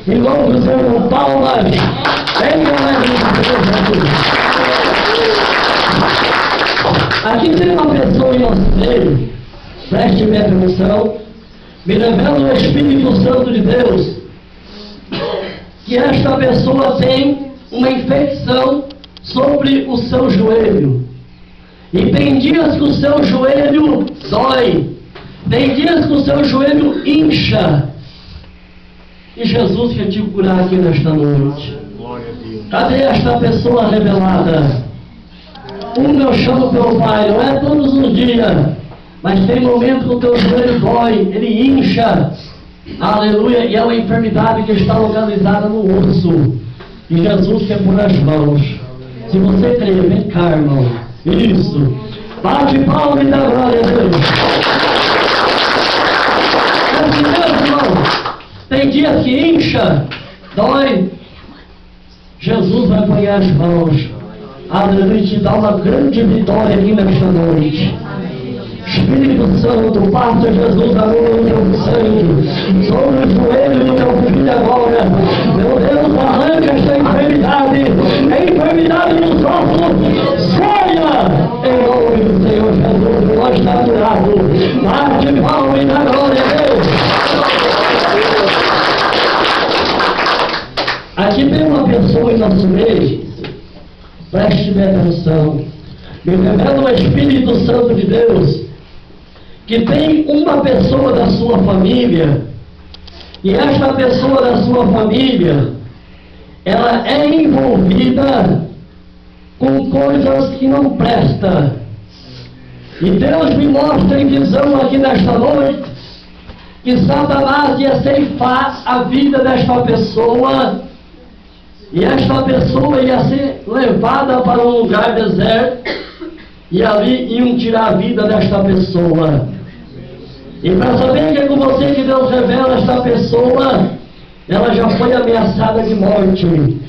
E vamos fazer palmas. Aqui tem uma pessoa em nosso meio, preste minha atenção, me revela o Espírito Santo de Deus, que esta pessoa tem uma infecção sobre o seu joelho. E tem dias que o seu joelho dói, tem dias que o seu joelho incha. E Jesus quer te curar aqui nesta noite. Cadê esta pessoa revelada? Eu chamo pelo Pai, não é todos os dias, mas tem momentos que o teu joelho dói, ele incha. Aleluia, e é uma enfermidade que está localizada no osso. E Jesus quer pôr as mãos. Se você crê, vem cá, irmão. Isso. Bate palma e dá glória a Deus. Deus, irmão. Tem dias que incha, dói. Jesus vai pôr as mãos. Aleluia, te dá uma grande vitória aqui nesta noite. Espírito Santo, passa Jesus a luz do teu sangue sobre o joelho do teu filho agora. Meu Deus, arranca esta enfermidade, a enfermidade dos ossos, saia em nome do Senhor Jesus. Nós está curado. Bate palma e dá glória a Deus. Aqui tem uma pessoa em nosso meio, preste atenção, me revela o Espírito Santo de Deus, que tem uma pessoa da sua família, e esta pessoa da sua família, ela é envolvida com coisas que não prestam. E Deus me mostra em visão aqui nesta noite, que Satanás ia ceifar a vida desta pessoa, e esta pessoa ia ser levada para um lugar deserto, e ali iam tirar a vida desta pessoa. E para saber que é com você que Deus revela esta pessoa, ela já foi ameaçada de morte.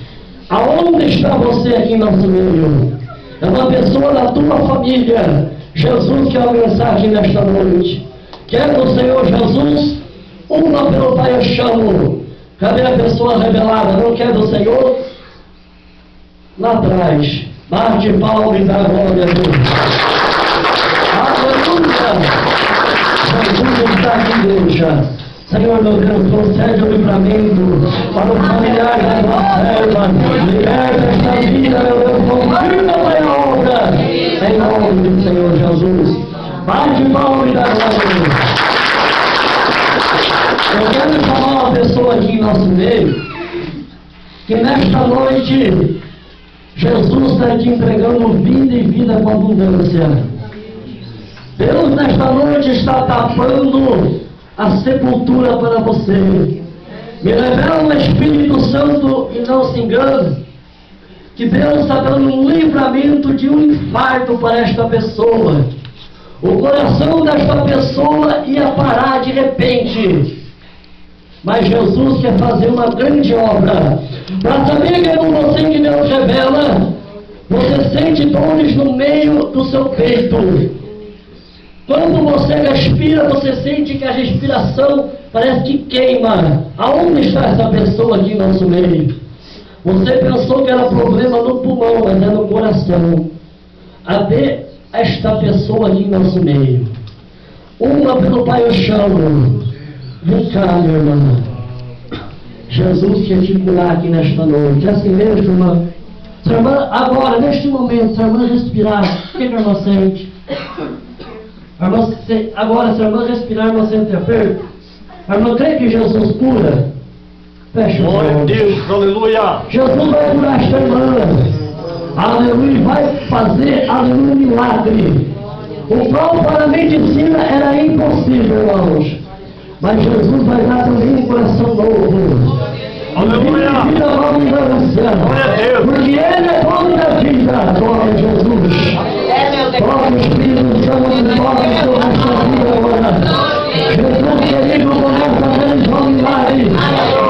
Aonde está você aqui em nosso meio? É uma pessoa da tua família. Jesus quer alcançar aqui nesta noite. Quer do Senhor Jesus, uma pelo Pai eu chamo. Cadê a pessoa revelada? Não quer do Senhor? Lá atrás. Bate palma e dá glória a Deus. Aleluia! Jesus está aqui, igreja. Senhor, meu Deus, concede o livramento para o familiar da tua serva. Liberta esta vida, meu Deus, confirma a obra. Em nome do Senhor Jesus. Bate palma e dá glória a Deus. Eu quero chamar uma pessoa aqui em nosso meio, que nesta noite Jesus está te entregando vida e vida com abundância. Deus nesta noite está tapando a sepultura para você. Me revela o Espírito Santo e não se engane, que Deus está dando um livramento de um infarto para esta pessoa. O coração desta pessoa ia parar de repente. Mas Jesus quer fazer uma grande obra. Para saber que é com você que Deus revela, você sente dores no meio do seu peito. Quando você respira, você sente que a respiração parece que queima. Aonde está essa pessoa aqui no nosso meio? Você pensou que era problema no pulmão, mas é no coração. Até esta pessoa aqui no nosso meio. Uma pelo Pai eu chamo. Vem cá, minha irmã. Jesus quer te curar aqui nesta noite. É assim mesmo, irmã? Sua irmã, agora, neste momento, sua irmã respirar, o que a irmã sente? Agora, se a irmã respirar, a irmã sente aperto. A irmã crê que Jesus cura? Fecha os olhos. Glória a Deus, aleluia. Jesus vai curar esta irmã. aleluia, vai fazer, aleluia, milagre. O qual para a medicina era impossível, irmãos. Mas Jesus vai dar também um coração novo. Aleluia! Vida com abundância. Glória a Deus! Porque Ele é dono da vida. Glória a Jesus. Glória ao Espírito Santo, glória sobre a sua vida agora. Jesus querido, começa a realizar um milagre.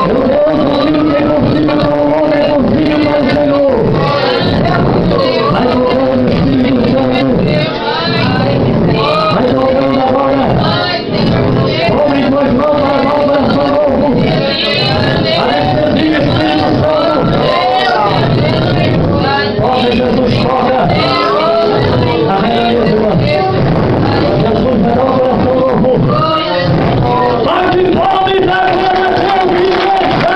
Meu Deus, o que é possível para o homem é possível para o Senhor. Vai tocando o Espírito Santo. Vai tocando agora. Tome tuas mãos para dar um coração novo. Anestesia, Espírito Santo. Toca, Jesus, toca. Amém, irmã. Jesus vai dar um coração novo. Vai de fome da coração de igreja.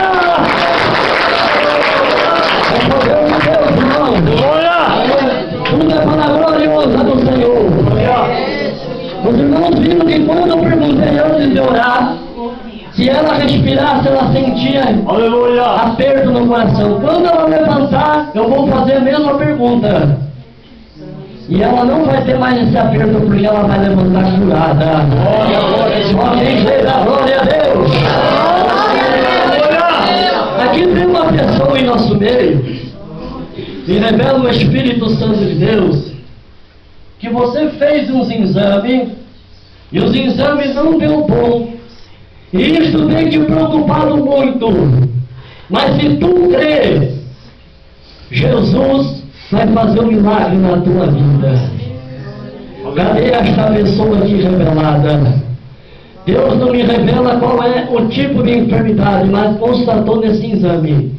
É poder de Deus, irmão. Glória! Tudo é para a gloriosa do Senhor. Os irmãos viram que quando eu perguntei antes de orar, se ela respirasse, ela sentia Aleluia! aperto no coração. Quando ela levantar, eu vou fazer a mesma pergunta. E ela não vai ter mais esse aperto, porque ela vai levantar curada. Amém, glória a Deus. Aqui tem uma pessoa em nosso meio, e revela o Espírito Santo de Deus, que você fez uns exames, e os exames não deu bom. E isto tem te preocupado muito. Mas se tu crê, Jesus vai fazer um milagre na tua vida. Cadê esta pessoa aqui revelada? Deus não me revela qual é o tipo de enfermidade, mas constatou nesse exame.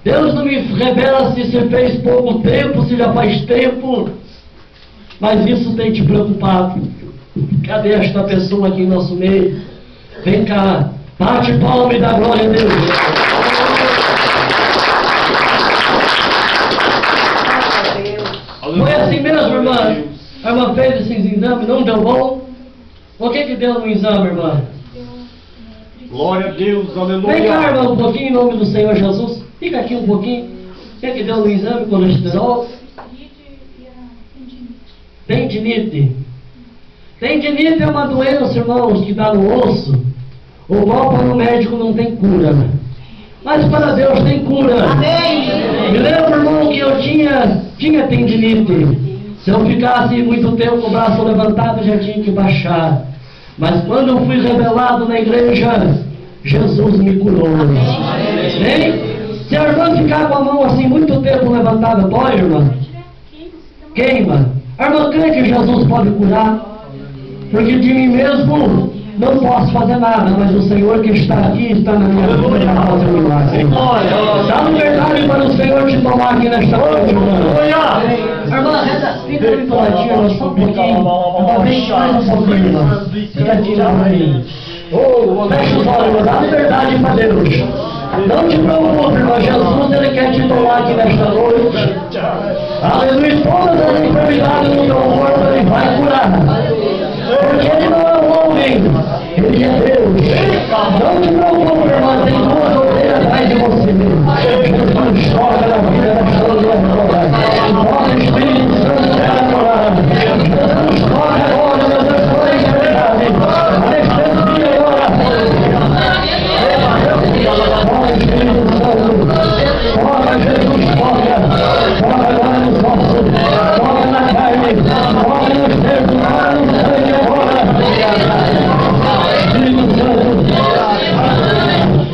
Deus não me revela se você fez pouco tempo, se já faz tempo, mas isso tem te preocupado. Cadê esta pessoa aqui em nosso meio? Vem cá, bate palma e dá glória a Deus. Foi assim mesmo, irmã? A irmã fez esses exames, não deu bom? O que deu no exame, irmã? Glória a Deus, Vem cá, aleluia! irmã, um pouquinho em nome do Senhor Jesus. Fica aqui um pouquinho. O que deu no exame? Colesterol? Tendinite. Tendinite é uma doença, irmãos, que dá no osso, o qual para o médico não tem cura. Mas para Deus tem cura. Amém. Me lembro, irmão, que eu tinha tendinite. Se eu ficasse muito tempo com o braço levantado, já tinha que baixar. Mas quando eu fui revelado na igreja, Jesus me curou. Amém? Se a irmã ficar com a mão assim muito tempo levantada, dói, irmã? Queima. A irmã crê que Jesus pode curar? Porque de mim mesmo não posso fazer nada, mas o Senhor que está aqui está na minha vida para fazer um milagre. Dá liberdade para o Senhor te tomar aqui nesta noite, irmã. Irmã, fica ali do ladinho, irmã, só um pouquinho. Irmã, vem mais um pouquinho, irmã. Fica aqui lá para mim. Fecha os olhos, irmã, dá liberdade para Deus. Não te preocupe, irmão, Jesus, Ele quer te tomar aqui nesta noite. Aleluia, todas as enfermidades do teu corpo Ele vai curar. Porque Ele não é um homem, Ele é Deus. Não te preocupe, irmão, tem duas ovelhas atrás de você. Jesus toca na vida desta mulher. Toca o Espírito Santo dela. Jesus toca agora, meu Deus, toda a enfermidade. Anestesia agora. Toca o Espírito Santo. Toca, Jesus, toca. Toca agora nos ossos. Toca na carne. Toca nos dedos. Toca no sangue agora. Espírito Santo.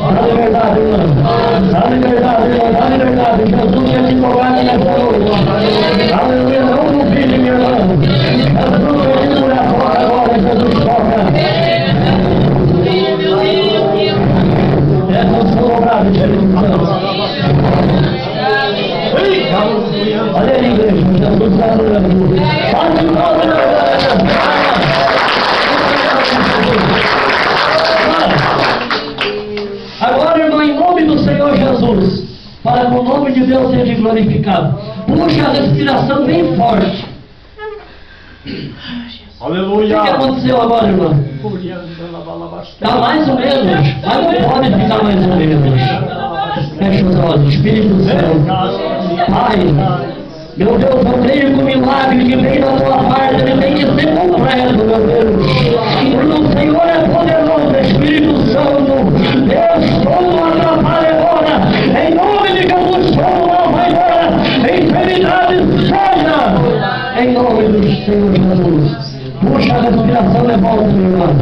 Dá liberdade, irmão. Dá liberdade, irmão. Dá liberdade. Jesus quer te colocar nessa noite. Aleluia. Não duvide, meu irmão. Jesus quer te curar. Toca agora. Jesus toca. Essas são obradas, Espírito Santo. Olha aí, igreja. Jesus está adorando. Pode de novo, meu irmão. Agora, irmão, em nome do Senhor Jesus, para que o nome de Deus seja glorificado, puxa a respiração bem forte. O Aleluia! que aconteceu agora, irmão? Está mais ou menos, mas não pode ficar mais ou menos. Fecha os olhos, Espírito Santo. Pai, meu Deus, eu creio que o milagre que vem da tua parte, ele tem que ser completo, meu Deus. Porque o Senhor é poderoso, Espírito Santo. Deus, todo atrapalha agora. Em nome de Jesus, todo mal vai embora. Enfermidade saia. Em nome do Senhor Jesus. Puxa a respiração e volta, meu irmão.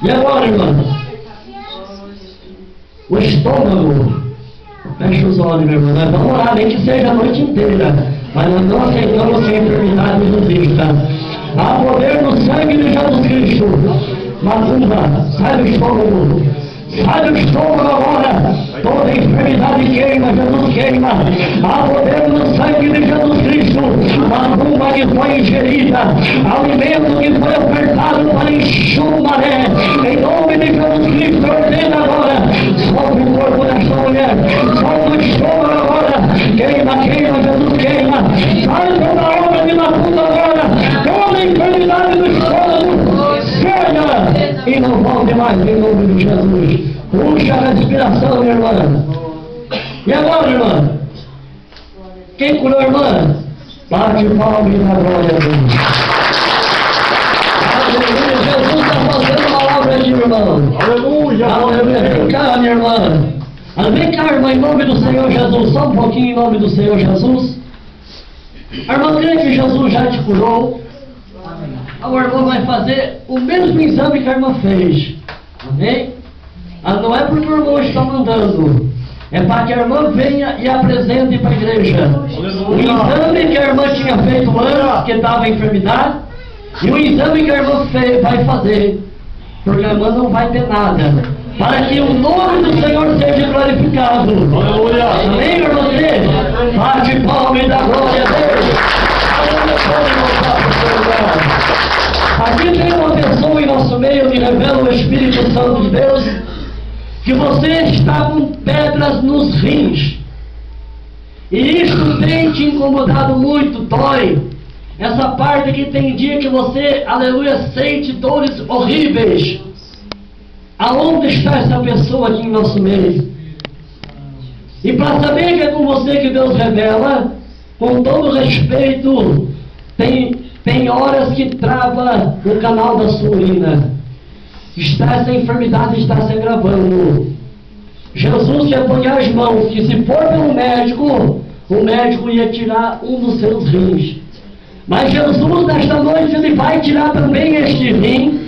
E agora, irmão? O estômago. Fecha os olhos, meu irmão. Nós vamos orar, nem que seja a noite inteira. Mas nós não aceitamos que a enfermidade nos exista. Há poder no sangue de Jesus Cristo. Macumba, sai do estômago. Sai do estômago agora. Toda enfermidade queima, Jesus queima. Há poder no sangue de Jesus Cristo. Macumba que foi ingerida. Alimento que foi ofertado para encher o maré. Em nome de Jesus Cristo, ordena agora. Solta o corpo desta mulher. Solta o estômago agora. Queima, queima, Jesus queima. Sai toda obra de macumba agora. Toda enfermidade do estômago. Saia. E não volte mais em nome de Jesus. Puxa a respiração, minha irmã. E agora, irmã? Quem curou, irmã? Bate palma e dá glória a Deus. Aleluia. Jesus está fazendo uma palavra aqui, irmão. Aleluia. Aleluia. Vem cá, minha irmã. Vem cá, irmã, em nome do Senhor Jesus. Só um pouquinho em nome do Senhor Jesus. A irmã crê que Jesus já te curou. Agora a irmã vai fazer o mesmo exame que a irmã fez. Amém? Não é porque o irmão está mandando. É para que a irmã venha e apresente para a igreja. O exame que a irmã tinha feito antes, que estava em enfermidade, e o exame que a irmã vai fazer. Porque a irmã não vai ter nada. Para que o nome do Senhor seja glorificado. Aleluia. Amém, irmã? Bate palma e dá glória a Deus. Aqui tem uma pessoa em nosso meio que revela o Espírito Santo de Deus, que você está com pedras nos rins. E isso tem te incomodado muito, dói. Essa parte que tem dia que você, aleluia, sente dores horríveis. Aonde está essa pessoa aqui em nosso meio? E para saber que é com você que Deus revela, com todo respeito, tem horas que trava o canal da sua urina. Essa enfermidade está se agravando. Jesus ia pôr as mãos, que se for pelo médico, o médico ia tirar um dos seus rins. Mas Jesus, nesta noite, ele vai tirar também este rim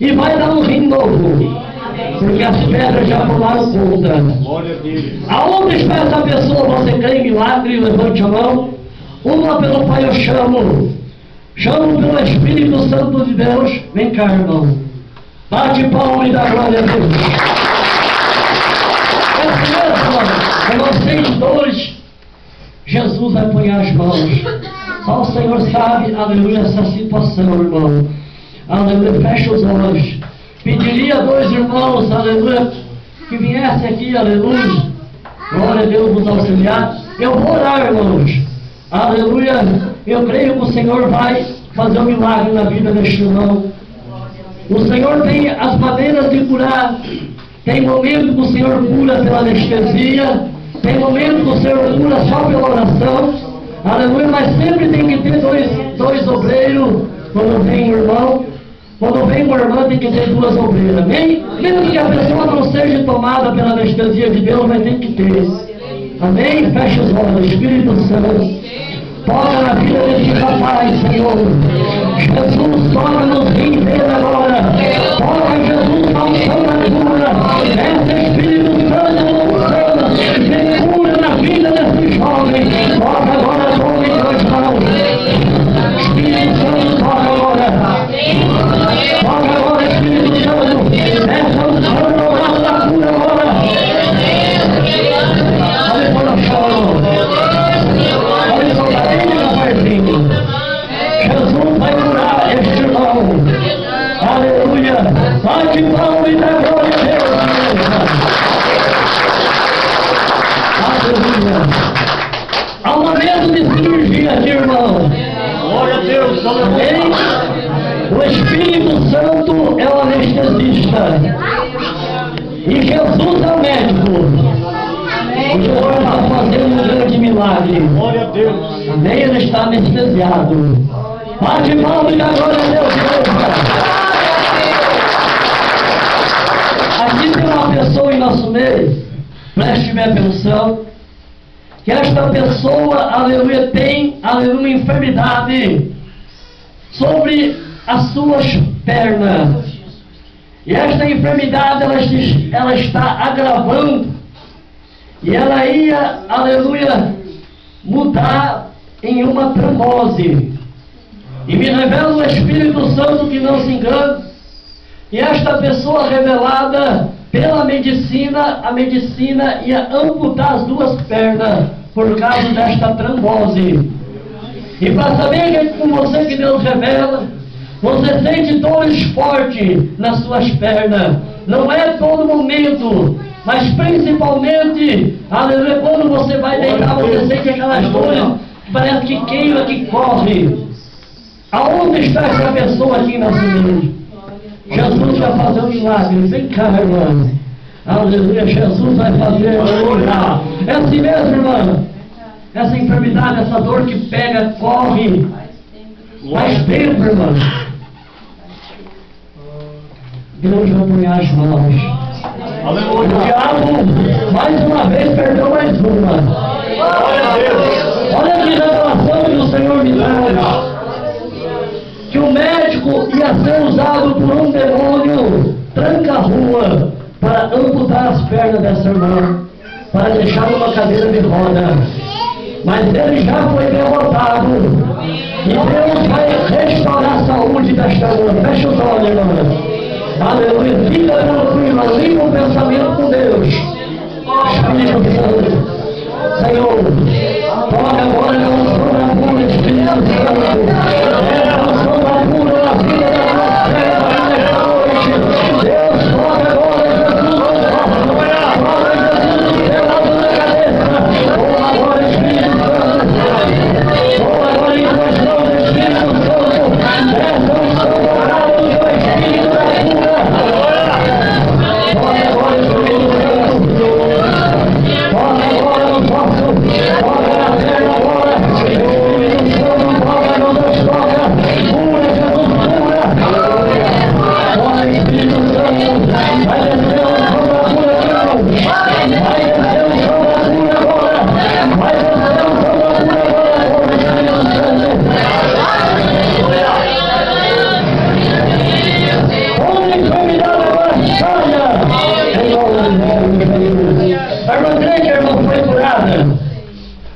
e vai dar um rim novo. Porque as pedras já pularam contra. Aonde está essa pessoa? Você crê em milagre? Levante a mão. Uma pelo Pai eu chamo. Chamo pelo Espírito Santo de Deus. Vem cá, irmão. Bate palma e dá glória a Deus. É mesmo, eu sei de dores. Jesus vai pôr as mãos. Só o Senhor sabe, aleluia, essa situação, irmão. Aleluia, fecha os olhos. Pediria a dois irmãos, aleluia, que viesse aqui, aleluia. Glória a Deus nos auxiliar. Eu vou orar, irmãos. Aleluia. Eu creio que o Senhor vai fazer um milagre na vida deste irmão. O Senhor tem as maneiras de curar. Tem momento que o Senhor cura pela anestesia. Tem momento que o Senhor cura só pela oração. Aleluia, mas sempre tem que ter dois obreiros quando vem o irmão. Quando vem uma irmã tem que ter duas obreiras. Amém? Mesmo que a pessoa não seja tomada pela anestesia de Deus, mas tem que ter. Amém? Fecha os olhos. Espírito Santo, toca na vida desse rapaz, Senhor. Jesus, toca nos rins dele agora. Toca, Jesus, na unção da cura. Esse Espírito Santo, vem cura na vida desse jovem. Toca agora, tome em duas mãos. Espírito Santo, toca agora. Toca agora, Espírito Santo. Essa unção no da cura agora. Olha para o chão. Olha para o carinho, Jesus vai curar este irmão. Aleluia. Bate palma e dá glória a Deus. Aleluia. Há um momento de cirurgia aqui, irmão. Glória a Deus. Amém? O Espírito Santo é o anestesista. E Jesus é o médico. O Senhor está fazendo um grande de milagre. Glória a Deus. Amém? Ele está anestesiado. Bate palmas e agora a Deus. Aqui tem uma pessoa em nosso meio, preste bem atenção, que esta pessoa, aleluia, tem, aleluia, enfermidade sobre as suas pernas. E esta enfermidade, ela está agravando. E ela ia, aleluia, mudar em uma trombose. E me revela o Espírito Santo que não se engane. E esta pessoa revelada pela medicina, a medicina ia amputar as duas pernas por causa desta trombose. E para saber que é com você que Deus revela, você sente dores fortes nas suas pernas. Não é todo momento, mas principalmente, aleluia, quando você vai deitar, você sente aquelas dores, parece que queima, que corre. Aonde está essa pessoa aqui nessa igreja? Jesus vai fazer um milagre. Vem cá, irmã. Aleluia, Jesus vai fazer um milagre. É assim mesmo, irmã. Essa enfermidade, essa dor que pega, corre. Faz tempo, irmã. Deus vai pôr as mãos. Aleluia. O diabo, mais uma vez, perdeu mais uma. Glória a Deus. Olha que revelação que o Senhor me dá. Que o médico ia ser usado por um demônio tranca-rua para amputar as pernas dessa irmã, para deixar numa cadeira de roda. Mas ele já foi derrotado. E Deus vai restaurar a saúde desta irmã. Fecha os olhos, irmã. Aleluia. Fica tranquila, limpa o pensamento com Deus. Espírito Santo. Senhor, toca agora na unção da cura, Espírito Santo.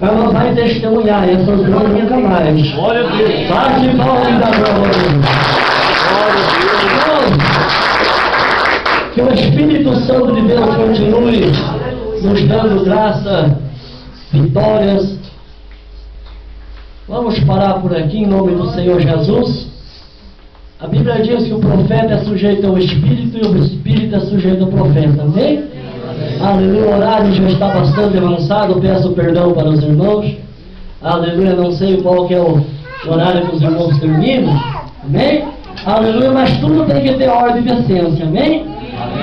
Ela vai testemunhar essas dores nunca mais. Glória a Deus. Bate palmas da glória. Que o Espírito Santo de Deus continue nos dando graça, vitórias. Vamos parar por aqui em nome do Senhor Jesus. A Bíblia diz que o profeta é sujeito ao Espírito e o Espírito é sujeito ao profeta. Amém? Aleluia, o horário já está bastante avançado, peço perdão para os irmãos. Aleluia, não sei qual que é o horário que os irmãos terminam. Amém? Aleluia, mas tudo tem que ter ordem e decência. Amém?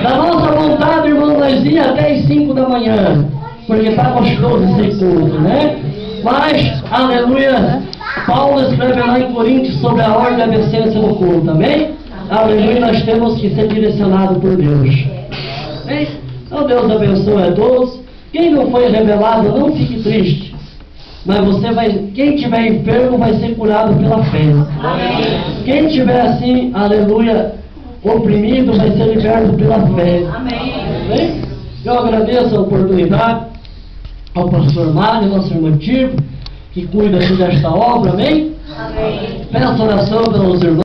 Da nossa vontade, irmão, nós ia até as 5 da manhã, porque está gostoso esse culto, né? Mas, aleluia, Paulo escreve lá em Coríntios sobre a ordem e a decência do culto. Amém? Aleluia, nós temos que ser direcionados por Deus. Amém? Então Deus abençoe a todos. Quem não foi revelado, não fique triste. Mas você vai, quem tiver enfermo vai ser curado pela fé. Amém. Quem tiver assim, aleluia, oprimido vai ser liberto pela fé. Amém. Amém? Eu agradeço a oportunidade ao pastor Mário, nosso irmão Tico, que cuida aqui desta obra. Amém? Amém. Peço oração pelos irmãos.